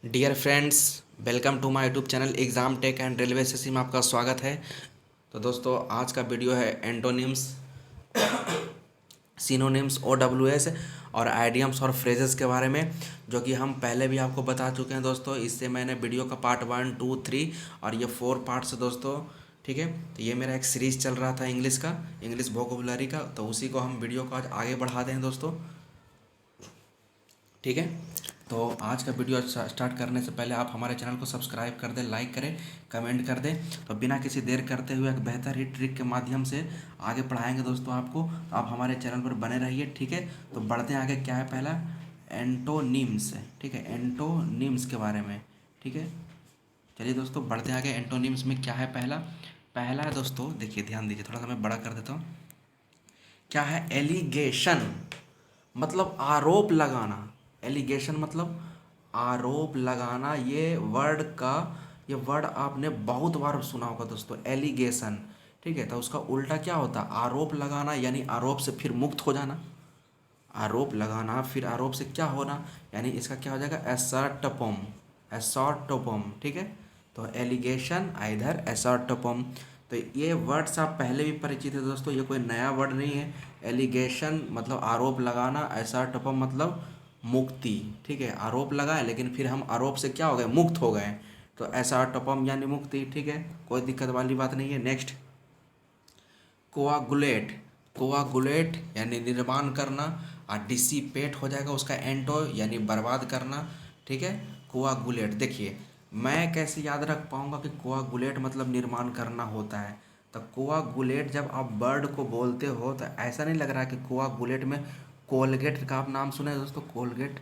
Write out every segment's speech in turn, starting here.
Dear friends, welcome to my YouTube channel exam tech and railway session में आपका स्वागत है। तो दोस्तों, आज का वीडियो है एंटोनिम्स, सिनोनिम्स, OWS और आइडियम्स और फ्रेजेस के बारे में, जो कि हम पहले भी आपको बता चुके हैं दोस्तों। इससे मैंने वीडियो का पार्ट 1, 2, 3 और ये 4 पार्ट्स है दोस्तों। ठीक है, तो ये मेरा एक सीरीज़ चल रहा था इंग्लिश का, इंग्लिश वोकेबुलरी का, तो उसी को हम वीडियो को आज आगे बढ़ाते हैं दोस्तों। ठीक है, तो आज का वीडियो स्टार्ट करने से पहले आप हमारे चैनल को सब्सक्राइब कर दें, लाइक करें, कमेंट कर दें। तो बिना किसी देर करते हुए एक बेहतर ही ट्रिक के माध्यम से आगे पढ़ाएंगे दोस्तों आपको, तो आप हमारे चैनल पर बने रहिए। ठीक है, तो बढ़ते हैं आगे। क्या है पहला? एंटोनिम्स है। ठीक है, एंटोनिम्स के बारे में। ठीक है, चलिए दोस्तों बढ़ते हैं आगे। एंटोनिम्स में क्या है? पहला पहला है दोस्तों, देखिए ध्यान दीजिए, थोड़ा सा मैं बड़ा कर देता हूँ। क्या है? एलिगेशन, मतलब आरोप लगाना। एलिगेशन मतलब आरोप लगाना। ये वर्ड आपने बहुत बार सुना होगा दोस्तों, एलिगेशन। ठीक है, तो उसका उल्टा क्या होता है? आरोप लगाना, यानी आरोप से फिर मुक्त हो जाना। आरोप लगाना फिर आरोप से क्या होना, यानी इसका क्या हो जाएगा? एसर्टोपम। एसर्टोपम। ठीक है, तो एलिगेशन आइदर एसर्टोपम। तो ये वर्ड्स आप पहले भी परिचित है दोस्तों, ये कोई नया वर्ड नहीं है। एलिगेशन मतलब आरोप लगाना, एसर्टोपम मतलब मुक्ति। ठीक है, आरोप लगाए लेकिन फिर हम आरोप से क्या हो गए? मुक्त हो गए, तो एसर्टोपम यानी मुक्ति। ठीक है, कोई दिक्कत वाली बात नहीं है। नेक्स्ट, कोआगुलेट। कोआगुलेट यानी निर्माण करना, और डिसिपेट हो जाएगा उसका एंटो, यानी बर्बाद करना। ठीक है, कोआगुलेट। देखिए, मैं कैसे याद रख पाऊँगा कि कोआगुलेट मतलब निर्माण करना होता है? तो कोआगुलेट जब आप वर्ड को बोलते हो तो ऐसा नहीं लग रहा है कि कोआगुलेट में कोलगेट का आप नाम सुने हैं दोस्तों? कोलगेट,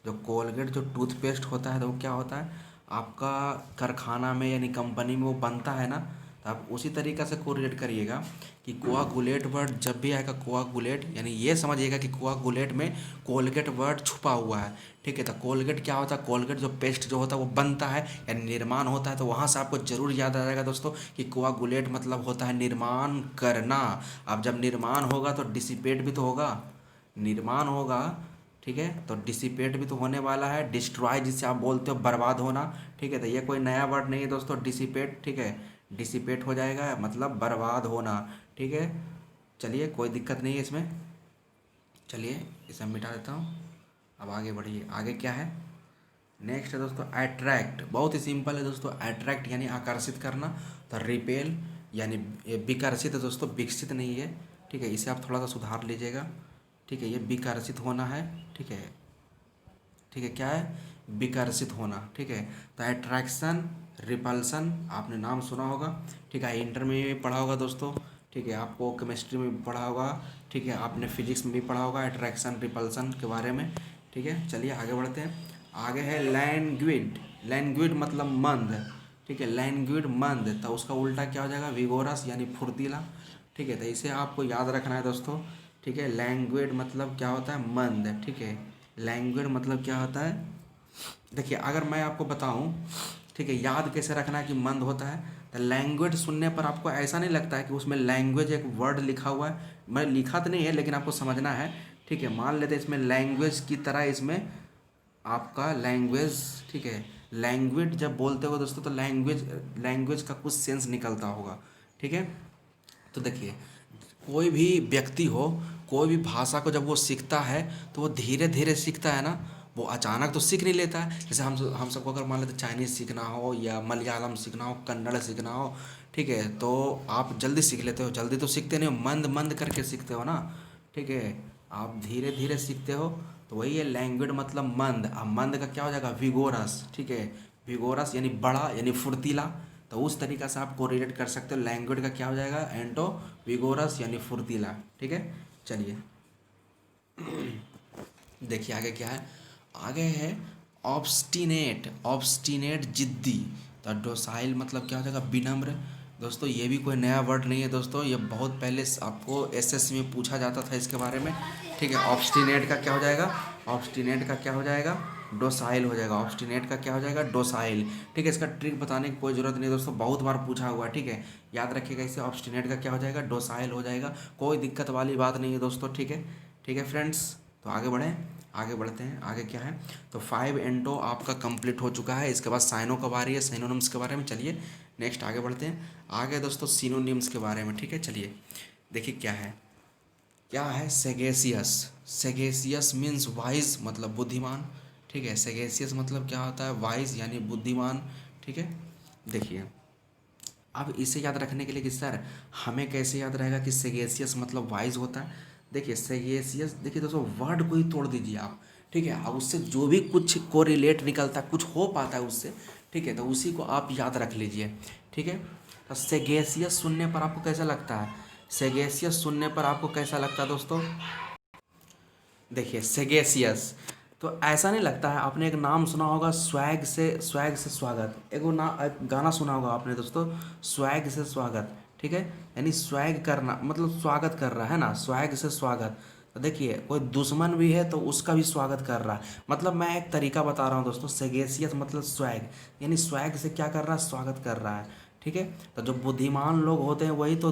जो कोलगेट जो टूथपेस्ट होता है, तो वो क्या होता है आपका कारखाना में यानी कंपनी में वो बनता है ना, तो आप उसी तरीक़ा से कोरिलेट करिएगा कि कोआगुलेट वर्ड जब भी आएगा, कोआगुलेट यानी ये समझिएगा कि कोआगुलेट में कोलगेट वर्ड छुपा हुआ है। ठीक है, तो कोलगेट क्या होता है? कोलगेट जो पेस्ट जो होता है वो बनता है यानी निर्माण होता है, तो वहाँ से आपको जरूर याद आ जाएगा दोस्तों कि कोआगुलेट मतलब होता है निर्माण करना। अब जब निर्माण होगा तो डिसिपेट भी तो होगा, निर्माण होगा। ठीक है, तो डिसिपेट भी तो होने वाला है। डिस्ट्रॉय जिसे आप बोलते हो बर्बाद होना। ठीक है, तो ये कोई नया वर्ड नहीं है दोस्तों, डिसिपेट। ठीक है, डिसिपेट हो जाएगा मतलब बर्बाद होना। ठीक है, चलिए कोई दिक्कत नहीं है इसमें। चलिए इसे हम मिटा देता हूँ। अब आगे बढ़िए, आगे क्या है? नेक्स्ट है दोस्तों अट्रैक्ट। बहुत ही सिंपल है दोस्तों, अट्रैक्ट यानी आकर्षित करना। तो रिपेल यानी ये विकर्षित है दोस्तों, विकसित नहीं है। ठीक है, इसे आप थोड़ा सा सुधार लीजिएगा। ठीक है, ये विकर्षित होना है। ठीक है, ठीक है, क्या है? विकर्षित होना। ठीक है, तो अट्रैक्शन, रिपल्सन आपने नाम सुना होगा। ठीक है, इंटर में भी पढ़ा होगा दोस्तों। ठीक है, आपको केमिस्ट्री में भी पढ़ा होगा। ठीक है, आपने फिजिक्स में भी पढ़ा होगा अट्रैक्शन रिपल्सन के बारे में। ठीक है, चलिए आगे बढ़ते हैं। आगे है लैंग्विड। लैंग्विड मतलब मंद। ठीक है, लैंग्विड मंद, तो उसका उल्टा क्या हो जाएगा? विगोरस यानी फुर्तीला। ठीक है, तो इसे आपको याद रखना है दोस्तों। ठीक है, लैंग्विड मतलब क्या होता है? मंद। ठीक है, लैंग्वेज मतलब क्या होता है? देखिए, अगर मैं आपको बताऊं, ठीक है, याद कैसे रखना है कि मंद होता है, तो लैंग्वेज सुनने पर आपको ऐसा नहीं लगता है कि उसमें लैंग्वेज एक वर्ड लिखा हुआ है। मैं लिखा तो नहीं है लेकिन आपको समझना है। ठीक है, मान लेते हैं इसमें लैंग्वेज की तरह इसमें आपका लैंग्वेज। ठीक है, लैंग्वेज जब बोलते हो दोस्तों तो लैंग्वेज लैंग्वेज का कुछ सेंस निकलता होगा। ठीक है, तो देखिए, कोई भी व्यक्ति हो, कोई भी भाषा को जब वो सीखता है तो वो धीरे धीरे सीखता है ना, वो अचानक तो सीख नहीं लेता है। जैसे हम सबको अगर मान लेते चाइनीज़ सीखना हो या मलयालम सीखना हो, कन्नड़ सीखना हो, ठीक है, तो आप जल्दी सीख लेते हो। जल्दी तो सीखते नहीं हो, मंद मंद करके सीखते हो ना। ठीक है, आप धीरे धीरे सीखते हो। तो वही है लैंग्वेज मतलब मंद। अब मंद का क्या हो जाएगा? विगोरस। ठीक है, विगोरस यानी बड़ा यानी फुर्तीला। तो उस तरीक़ा से आप कोरिलेट कर सकते हो। लैंग्वेज का क्या हो जाएगा? एंटो विगोरस यानी फुर्तीला। ठीक है, चलिए देखिए आगे क्या है। आगे है ऑब्स्टिनेट। ऑब्स्टिनेट जिद्दी। तो डोसाइल मतलब क्या हो जाएगा? विनम्र। दोस्तों, ये भी कोई नया वर्ड नहीं है दोस्तों, ये बहुत पहले आपको एसएससी में पूछा जाता था इसके बारे में। ठीक है, ऑब्स्टिनेट का क्या हो जाएगा? ऑब्स्टिनेट का क्या हो जाएगा? डोसाइल हो जाएगा। ऑब्स्टिनेट का क्या हो जाएगा? डोसाइल। ठीक है, इसका ट्रिक बताने की कोई ज़रूरत नहीं दोस्तों, बहुत बार पूछा हुआ है। ठीक है, याद रखिएगा इसे। ऑब्स्टिनेट का क्या हो जाएगा? डोसाइल हो जाएगा। कोई दिक्कत वाली बात नहीं है दोस्तों। ठीक है, ठीक है फ्रेंड्स, तो आगे बढ़ें, आगे बढ़ते हैं। आगे क्या है, तो 5 एंटो आपका कंप्लीट हो चुका है। इसके बाद साइनो कब आ रही है, सिनोनिम्स के बारे में। चलिए नेक्स्ट आगे बढ़ते हैं। आगे दोस्तों सिनोनिम्स के बारे में, ठीक है। चलिए देखिए क्या है सेगेसियस। सेगेसियस मीन्स वाइज, मतलब बुद्धिमान, ठीक है। सेगेसियस मतलब क्या होता है, वाइज यानी बुद्धिमान, ठीक है। देखिए अब इसे याद रखने के लिए कि सर हमें कैसे याद रहेगा कि सेगेसियस मतलब वाइज होता है। देखिए सेगेसियस, देखिए दोस्तों वर्ड को ही तोड़ दीजिए आप, ठीक है। अब उससे जो भी कुछ को रिलेट निकलता है, कुछ हो पाता है उससे, ठीक है, तो उसी को आप याद रख लीजिए, ठीक है। तो सेगेसियस सुनने पर आपको कैसा लगता है, सेगेसियस सुनने पर आपको कैसा लगता है दोस्तों। देखिए सेगेसियस, तो ऐसा नहीं लगता है। आपने एक नाम सुना होगा स्वैग से स्वागत, एक गाना सुना होगा आपने दोस्तों, स्वैग से स्वागत, ठीक है। यानी स्वैग करना मतलब स्वागत कर रहा है ना, स्वैग से स्वागत। तो देखिए कोई दुश्मन भी है तो उसका भी स्वागत कर रहा है। मतलब मैं एक तरीका बता रहा हूँ दोस्तों, सेगेसियस मतलब स्वैग, यानी स्वैग से क्या कर रहा है, स्वागत कर रहा है, ठीक है। तो जो बुद्धिमान लोग होते हैं वही तो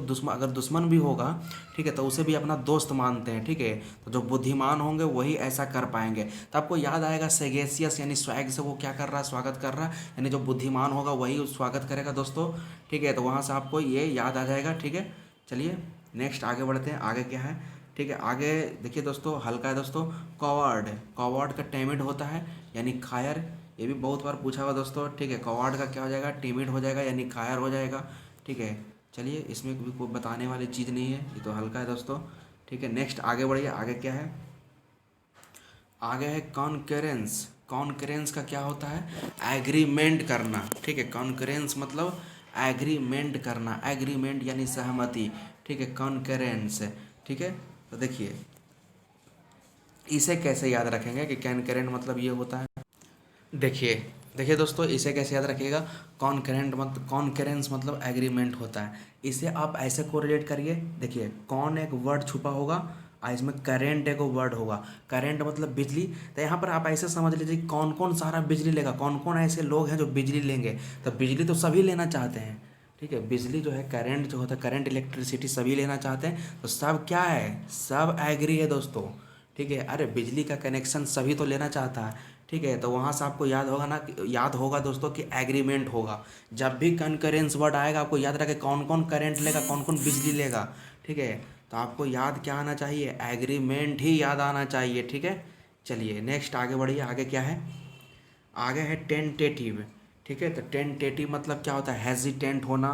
दुश्मन अगर दुश्मन भी होगा, ठीक है, तो उसे भी अपना दोस्त मानते हैं, ठीक है। तो जो बुद्धिमान होंगे वही ऐसा कर पाएंगे। तो आपको याद आएगा सेगेसियस यानी स्वैग से वो क्या कर रहा है, स्वागत कर रहा है, यानी जो बुद्धिमान होगा वही स्वागत करेगा दोस्तों, ठीक है। तो वहाँ से आपको ये याद आ जाएगा, ठीक है। चलिए नेक्स्ट आगे बढ़ते हैं। आगे क्या है, ठीक है। आगे देखिए दोस्तों, हल्का है दोस्तों, कॉवर्ड। कॉवर्ड का टिमिड होता है यानी कायर, ये भी बहुत बार पूछा हुआ दोस्तों, ठीक है। कॉवर्ड का क्या हो जाएगा, टिमिड हो जाएगा यानी कायर हो जाएगा, ठीक है। चलिए इसमें भी कोई बताने वाली चीज़ नहीं है, ये तो हल्का है दोस्तों, ठीक है। नेक्स्ट आगे बढ़िए। आगे क्या है, आगे है कॉन्करेंस। कॉन्करेंस का क्या होता है, एग्रीमेंट करना, ठीक है। कॉन्करेंस मतलब एग्रीमेंट करना, एग्रीमेंट यानी सहमति, ठीक है। कॉन्करेंस, ठीक है। तो देखिए इसे कैसे याद रखेंगे कि कॉन्करेंट मतलब ये होता है। देखिए देखिए दोस्तों इसे कैसे याद रखिएगा, कॉन्करेंस मतलब एग्रीमेंट होता है। इसे आप ऐसे कोरिलेट करिए, देखिए कौन एक वर्ड छुपा होगा और इसमें करेंट एक वर्ड होगा। करेंट मतलब बिजली। तो यहाँ पर आप ऐसे समझ लीजिए कौन कौन सारा बिजली लेगा, कौन कौन ऐसे लोग हैं जो बिजली लेंगे। तो बिजली तो सभी लेना चाहते हैं, ठीक है। बिजली जो है, करंट जो होता है, करंट इलेक्ट्रिसिटी सभी लेना चाहते हैं। तो सब क्या है, सब एग्री है दोस्तों, ठीक है। अरे बिजली का कनेक्शन सभी तो लेना चाहता है, ठीक है। तो वहाँ से आपको याद होगा ना, याद होगा दोस्तों कि एग्रीमेंट होगा। जब भी कंकरेंस वर्ड आएगा आपको याद रखे कौन कौन करंट लेगा, कौन कौन बिजली लेगा, ठीक है। तो आपको याद क्या आना चाहिए, एग्रीमेंट ही याद आना चाहिए, ठीक है। चलिए नेक्स्ट आगे बढ़िए। आगे क्या है, आगे है टेंटेटिव, ठीक है। तो टेंटेटिव मतलब क्या होता है, हेजिटेंट होना,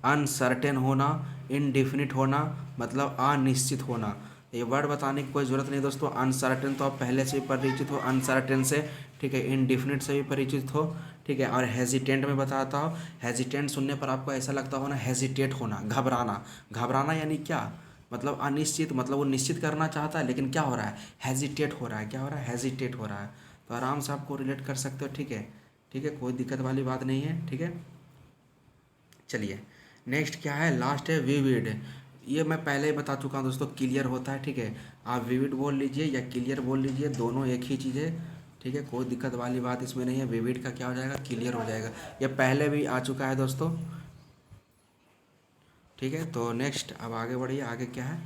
अनसर्टेन होना, इनडिफिनिट होना, मतलब अनिश्चित होना। ये वर्ड बताने की कोई ज़रूरत नहीं दोस्तों। अनसर्टेन तो आप पहले से ही परिचित हो, अनसर्टेन से, ठीक है। इनडिफिनिट से भी परिचित हो, ठीक है। और हेजिटेंट में बताता हूँ, हेजिटेंट सुनने पर आपको ऐसा लगता हो ना, हेजिटेट होना, घबराना। घबराना यानी क्या, मतलब अनिश्चित, मतलब वो निश्चित करना चाहता है लेकिन क्या हो रहा है, हेजिटेट हो रहा है, क्या हो रहा है, हेजिटेट हो रहा है। तो आराम से आपको रिलेट कर सकते हो, ठीक है, ठीक है। कोई दिक्कत वाली बात नहीं है, ठीक है। चलिए नेक्स्ट क्या है, लास्ट है विविड। ये मैं पहले ही बता चुका हूँ दोस्तों, क्लियर होता है, ठीक है। आप विविड बोल लीजिए या क्लियर बोल लीजिए, दोनों एक ही चीज़ है, ठीक है। कोई दिक्कत वाली बात इसमें नहीं है। विविड का क्या हो जाएगा, क्लियर हो जाएगा। ये पहले भी आ चुका है दोस्तों, ठीक है। तो नेक्स्ट अब आगे बढ़िए। आगे क्या है,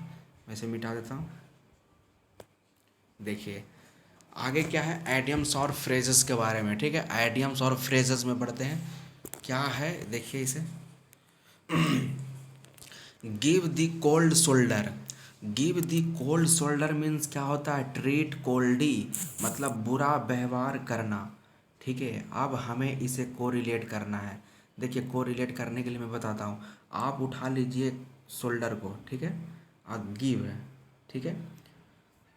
मैं इसे मिटा देता हूँ। देखिए आगे क्या है, एडियम्स और फ्रेजेस के बारे में, ठीक है। एडियम्स और फ्रेजेस में पढ़ते हैं। क्या है देखिए इसे, गिव दी कोल्ड शोल्डर। गिव दी कोल्ड शोल्डर मीन्स क्या होता है, ट्रीट कोल्डी, मतलब बुरा व्यवहार करना, ठीक है। अब हमें इसे कोरिलेट करना है। देखिए कोरिलेट करने के लिए मैं बताता हूँ, आप उठा लीजिए शोल्डर को, ठीक है, और गिव है, ठीक है।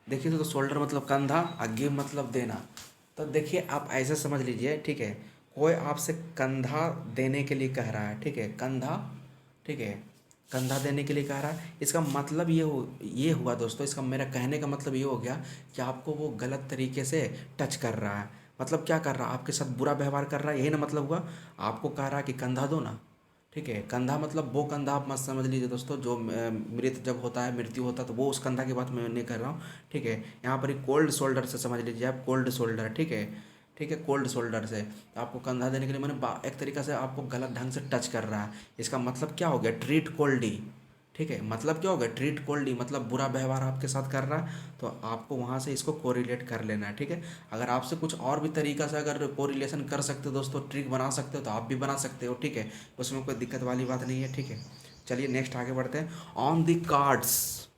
देखिए तो शोल्डर मतलब कंधा और गिव मतलब देना। तो देखिए आप ऐसे समझ लीजिए, ठीक है, कोई आपसे कंधा देने के लिए कह रहा है, ठीक है, कंधा, ठीक है, कंधा देने के लिए कह रहा है। इसका मतलब ये हुआ दोस्तों, इसका मेरा कहने का मतलब ये हो गया कि आपको वो गलत तरीके से टच कर रहा है। मतलब क्या कर रहा है, आपके साथ बुरा व्यवहार कर रहा है, यही ना मतलब हुआ। आपको कह रहा है कि कंधा दो ना, ठीक है। कंधा मतलब वो कंधा आप मत समझ लीजिए दोस्तों, जो मृत जब होता है, मृत्यु होता है, तो वो उस कंधा की बात मैं नहीं कर रहा हूँ, ठीक है। यहाँ पर ही कोल्ड शोल्डर से समझ लीजिए आप, कोल्ड शोल्डर, ठीक है, ठीक है। कोल्ड शोल्डर से तो आपको कंधा देने के लिए मैंने एक तरीक़ा से आपको गलत ढंग से टच कर रहा है। इसका मतलब क्या हो गया, ट्रीट कोल्डी, ठीक है, मतलब क्या होगा, ट्रीट कोल्डली मतलब बुरा व्यवहार आपके साथ कर रहा है, तो आपको वहाँ से इसको कोरिलेट कर लेना है। ठीक है, अगर आपसे कुछ और भी तरीका से अगर कोरिलेशन कर सकते हो दोस्तों, ट्रिक बना सकते हो, तो आप भी बना सकते हो। ठीक है, उसमें कोई दिक्कत वाली बात नहीं है। ठीक है, चलिए नेक्स्ट आगे बढ़ते हैं। On the cards,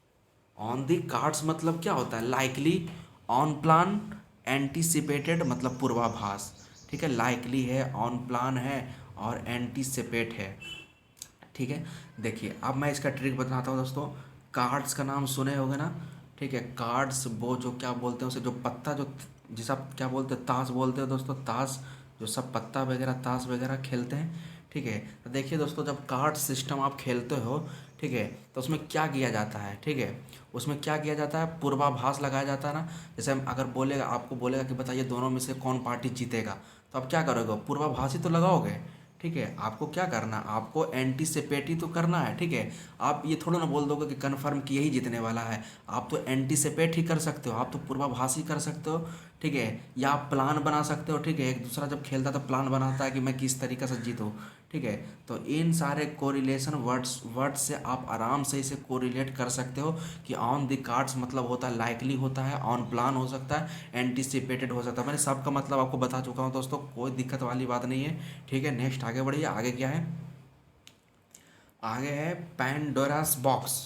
on the cards मतलब क्या होता है, लाइकली, ऑन प्लान, एंटीसिपेटेड मतलब पूर्वाभास। ठीक है, लाइकली है, ऑन प्लान है और एंटीसिपेट है। ठीक है, देखिए अब मैं इसका ट्रिक बताता हूँ दोस्तों। कार्ड्स का नाम सुने होंगे ना। ठीक है, कार्ड्स वो जो क्या बोलते हैं उसे, जो पत्ता जो जिसे आप क्या बोलते हैं, ताश बोलते हैं दोस्तों, ताश जो सब पत्ता वगैरह ताश वगैरह खेलते हैं। ठीक है, तो देखिए दोस्तों, जब कार्ड सिस्टम आप खेलते हो, ठीक है, तो उसमें क्या किया जाता है, ठीक है, उसमें क्या किया जाता है, पूर्वाभास लगाया जाता है ना। जैसे हम अगर बोलेगा, आपको बोलेगा कि बताइए दोनों में से कौन पार्टी जीतेगा, तो आप क्या करोगे, पूर्वाभास ही तो लगाओगे। ठीक है, आपको क्या करना, आपको एंटीसिपेट ही तो करना है। ठीक है, आप ये थोड़ा ना बोल दोगे कि कन्फर्म कि यही जीतने वाला है। आप तो एंटीसिपेट ही कर सकते हो, आप तो पूर्वाभास ही कर सकते हो। ठीक है, या आप प्लान बना सकते हो। ठीक है, एक दूसरा जब खेलता है तो प्लान बनाता है कि मैं किस तरीके से जीतूँ। ठीक है, तो इन सारे कोरिलेशन वर्ड्स से आप आराम से इसे कोरिलेट कर सकते हो कि ऑन द कार्ड्स मतलब होता है लाइकली होता है, ऑन प्लान हो सकता है, एंटीसिपेटेड हो सकता है। मैंने सबका मतलब आपको बता चुका हूँ दोस्तों, कोई दिक्कत वाली बात नहीं है। ठीक है, नेक्स्ट आगे बढ़िए। आगे क्या है, आगे है पैंडोरास बॉक्स।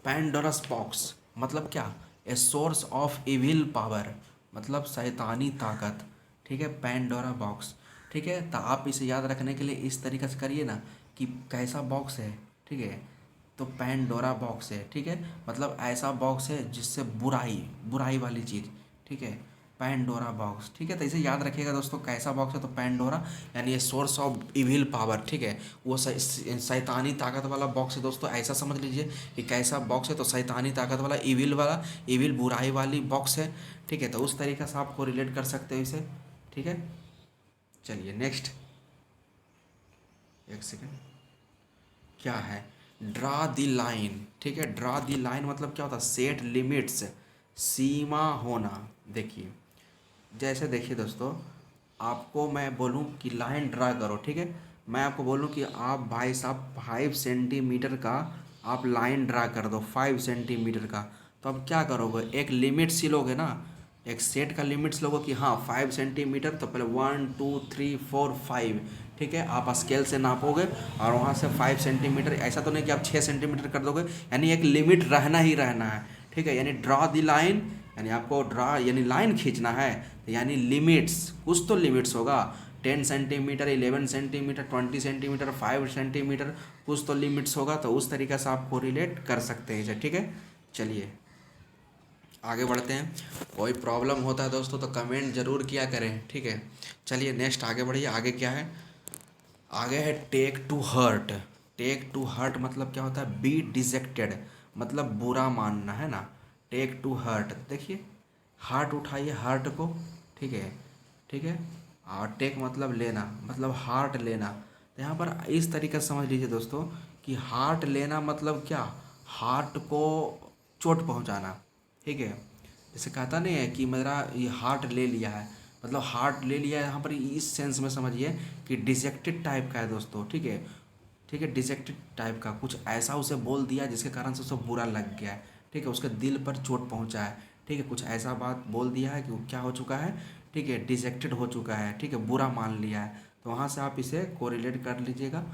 पैंडोरास बॉक्स मतलब क्या, a source of evil power मतलब शैतानी ताकत। ठीक है, पैंडोरा बॉक्स। ठीक है, तो आप इसे याद रखने के लिए इस तरीके से करिए ना कि कैसा बॉक्स है। ठीक है, तो पैंडोरा बॉक्स है। ठीक है, मतलब ऐसा बॉक्स है जिससे बुराई, बुराई वाली चीज़। ठीक है, पैंडोरा बॉक्स। ठीक है, तो इसे याद रखिएगा दोस्तों, कैसा बॉक्स है, तो पैंडोरा यानी ये सोर्स ऑफ इविल पावर। ठीक है, वो शैतानी ताकत वाला बॉक्स है दोस्तों, ऐसा समझ लीजिए कि कैसा बॉक्स है, तो शैतानी ताकत वाला, इविल बुराई वाली बॉक्स है। ठीक है, तो उस तरीके से आपको रिलेट कर सकते हो इसे। ठीक है, चलिए नेक्स्ट, एक सेकेंड, क्या है, ड्रा द लाइन। ठीक है, ड्रा द लाइन मतलब क्या होता है, सेट लिमिट्स, सीमा होना। देखिए, जैसे देखिए दोस्तों, आपको मैं बोलूं कि लाइन ड्रा करो। ठीक है, मैं आपको बोलूं कि आप भाई साहब 5 सेंटीमीटर का आप लाइन ड्रा कर दो, 5 सेंटीमीटर का, तो अब क्या करोगे, एक लिमिट सी लोगे ना, एक सेट का लिमिट्स लोगो कि हाँ 5 सेंटीमीटर, तो पहले 1 2 3 4 5। ठीक है, आप स्केल से नापोगे और वहाँ से 5 सेंटीमीटर, ऐसा तो नहीं कि आप 6 सेंटीमीटर कर दोगे, यानी एक लिमिट रहना ही रहना है। ठीक है, यानी ड्रॉ दी लाइन, यानी आपको ड्रा यानी लाइन खींचना है, यानी लिमिट्स, कुछ तो लिमिट्स होगा, 10 सेंटीमीटर, 11 सेंटीमीटर, 20 सेंटीमीटर, 5 सेंटीमीटर, कुछ तो लिमिट्स होगा, तो उस तरीके से आप कोरिलेट कर सकते हैं इसे। ठीक है, चलिए आगे बढ़ते हैं। कोई प्रॉब्लम होता है दोस्तों तो कमेंट ज़रूर किया करें। ठीक है, चलिए नेक्स्ट आगे बढ़िए। आगे क्या है, आगे है take to heart. Take to heart मतलब क्या होता है, बी डिजेक्टेड मतलब बुरा मानना है ना। टेक टू हर्ट, देखिए हार्ट उठाइए, हार्ट को। ठीक है, ठीक है, और टेक मतलब लेना, मतलब हार्ट लेना। तो यहाँ पर इस तरीके से समझ लीजिए दोस्तों कि हार्ट लेना मतलब क्या, हार्ट को चोट पहुँचाना। ठीक है, जैसे कहता नहीं है कि मेरा ये हार्ट ले लिया है, मतलब हार्ट ले लिया है, यहाँ पर इस सेंस में समझिए कि डिजेक्टेड टाइप का है दोस्तों। ठीक है, ठीक है, डिजेक्टेड टाइप का कुछ ऐसा उसे बोल दिया जिसके कारण से उसे बुरा लग गया है। ठीक है, उसके दिल पर चोट पहुंचा है। ठीक है, कुछ ऐसा बात बोल दिया है कि वो क्या हो चुका है, ठीक है, डिजेक्टेड हो चुका है। ठीक है, बुरा मान लिया है, तो वहाँ से आप इसे कोरिलेट कर लीजिएगा।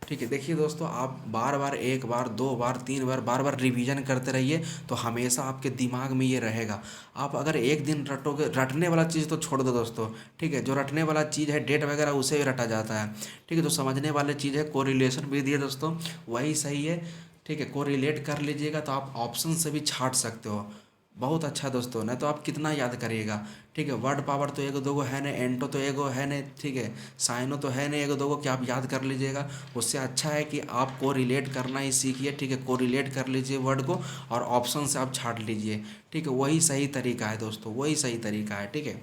ठीक है, देखिए दोस्तों, आप बार बार, एक बार, दो बार, तीन बार, बार बार रिवीजन करते रहिए, तो हमेशा आपके दिमाग में ये रहेगा। आप अगर एक दिन रटोगे, रटने वाला चीज़ तो छोड़ दो दोस्तों। ठीक है, जो रटने वाला चीज़ है, डेट वगैरह, उसे भी रटा जाता है। ठीक है, जो समझने वाली चीज़ है, कोरिलेशन विधि है दोस्तों, वही सही है। ठीक है, कोरिलेट कर लीजिएगा तो आप ऑप्शन से भी छाट सकते हो। बहुत अच्छा दोस्तों, नहीं तो आप कितना याद करिएगा। ठीक है, वर्ड पावर तो एगो दोगो है नहीं, एंटो तो एगो है नहीं, ठीक है, साइनो तो है नहीं एगो दोगो कि आप याद कर लीजिएगा। उससे अच्छा है कि आप को रिलेट करना ही सीखिए। ठीक है, को रिलेट कर लीजिए वर्ड को, और ऑप्शन से आप छाट लीजिए। ठीक है, वही सही तरीका है दोस्तों, वही सही तरीका है। ठीक है,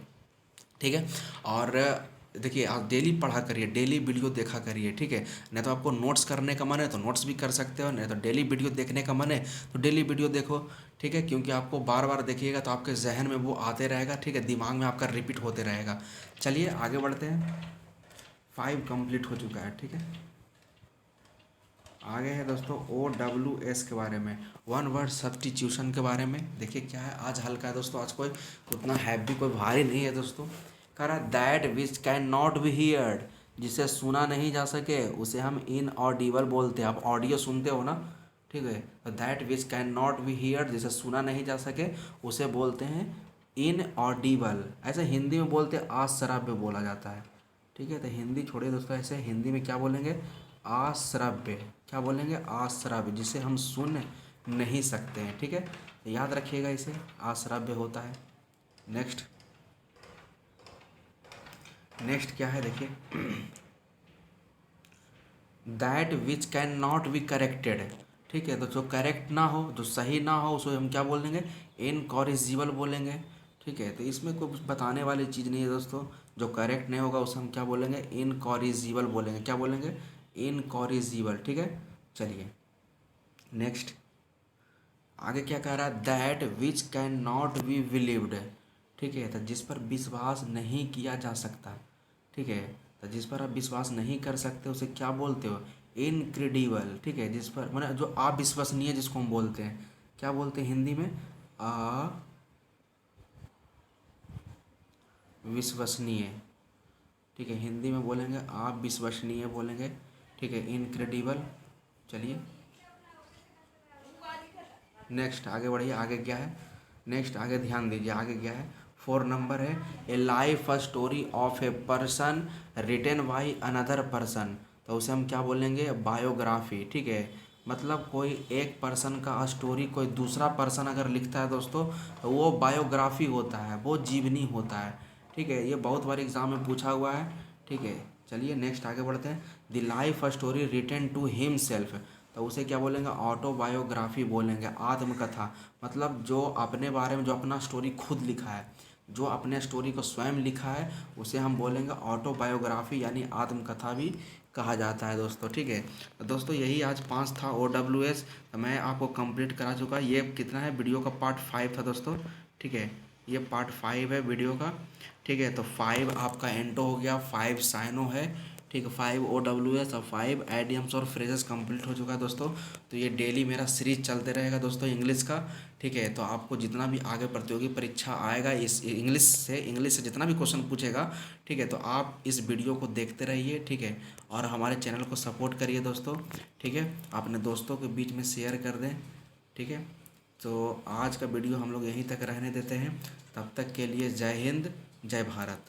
ठीक है, और देखिए आप डेली पढ़ा करिए, डेली वीडियो देखा करिए। ठीक है, नहीं तो आपको नोट्स करने का मन है तो नोट्स भी कर सकते हो, नहीं तो डेली वीडियो देखने का मन है तो डेली वीडियो देखो। ठीक है, क्योंकि आपको बार बार देखिएगा तो आपके जहन में वो आते रहेगा। ठीक है, दिमाग में आपका रिपीट होते रहेगा। चलिए आगे बढ़ते हैं, 5 कंप्लीट हो चुका है। ठीक है, आगे है दोस्तों OWS के बारे में, वन वर्ड सब्स्टिट्यूशन के बारे में। देखिए क्या है, आज हल्का है दोस्तों, आज कोई उतना हैवी कोई भारी नहीं है दोस्तों। कह रहा that which can not be heard, जिसे सुना नहीं जा सके उसे हम इनऑडिबल बोलते हैं। आप ऑडियो सुनते हो ना, ठीक है, तो that which can not be heard, जिसे सुना नहीं जा सके उसे बोलते हैं इनऑडिबल। ऐसे हिंदी में बोलते अश्राव्य बोला जाता है, ठीक है। तो हिंदी छोड़िए दोस्तों, ऐसे हिंदी में क्या बोलेंगे, अश्राव्य। क्या बोलेंगे, अश्राव्य, जिसे हम सुन नहीं सकते हैं, ठीक है। तो याद रखिएगा इसे, अश्राव्य होता है। नेक्स्ट नेक्स्ट क्या है देखिए, that which can not be corrected, ठीक है। तो जो करेक्ट ना हो, जो सही ना हो, उसे हम क्या बोलेंगे, इनकॉरिजिबल बोलेंगे, ठीक है। तो इसमें कुछ बताने वाली चीज़ नहीं है दोस्तों। जो करेक्ट नहीं होगा उसे हम क्या बोलेंगे, इनकॉरिजिबल बोलेंगे। क्या बोलेंगे, इनकॉरिजिबल, ठीक है। चलिए नेक्स्ट, आगे क्या कह रहा है, that which can not be believed, ठीक है। तो जिस पर विश्वास नहीं किया जा सकता, ठीक है। तो जिस पर आप विश्वास नहीं कर सकते उसे क्या बोलते हो, इनक्रेडिबल, ठीक है। जिस पर मतलब जो अविश्वसनीय जिसको हम बोलते हैं, क्या बोलते हैं हिंदी में, अविश्वसनीय, ठीक है। हिंदी में बोलेंगे अविश्वसनीय बोलेंगे, ठीक है, इनक्रेडिबल। चलिए नेक्स्ट आगे बढ़िए, आगे क्या है, नेक्स्ट आगे ध्यान दीजिए, आगे क्या है, 4 नंबर है, a life story of a person written by another person. तो उसे हम क्या बोलेंगे, बायोग्राफी, ठीक है। मतलब कोई एक पर्सन का स्टोरी कोई दूसरा पर्सन अगर लिखता है दोस्तों, तो वो बायोग्राफी होता है, वो जीवनी होता है, ठीक है। ये बहुत बार एग्जाम में पूछा हुआ है, ठीक है। चलिए नेक्स्ट आगे बढ़ते हैं, the life story written to himself. तो उसे क्या बोलेंगे, ऑटोबायोग्राफी बोलेंगे, आत्मकथा। मतलब जो अपने बारे में, जो अपना स्टोरी खुद लिखा है, जो अपने स्टोरी को स्वयं लिखा है, उसे हम बोलेंगे ऑटोबायोग्राफी, यानी आत्मकथा भी कहा जाता है दोस्तों, ठीक है। तो दोस्तों यही आज 5 था OWS, तो मैं आपको कंप्लीट करा चुका। ये कितना है, वीडियो का पार्ट 5 था दोस्तों, ठीक है। ये पार्ट 5 है वीडियो का, ठीक है। तो 5 आपका एंटो हो गया, 5 साइनो है, ठीक है, 5 OWS और 5 आइडियम्स और फ्रेजेस कंप्लीट हो चुका है दोस्तों। तो ये डेली मेरा सीरीज चलते रहेगा दोस्तों इंग्लिश का, ठीक है। तो आपको जितना भी आगे प्रतियोगी परीक्षा आएगा इस इंग्लिश से जितना भी क्वेश्चन पूछेगा, ठीक है, तो आप इस वीडियो को देखते रहिए, ठीक है। और हमारे चैनल को सपोर्ट करिए दोस्तों, ठीक है। अपने दोस्तों के बीच में शेयर कर दें, ठीक है। तो आज का वीडियो हम लोग यहीं तक रहने देते हैं। तब तक के लिए जय हिंद, जय भारत।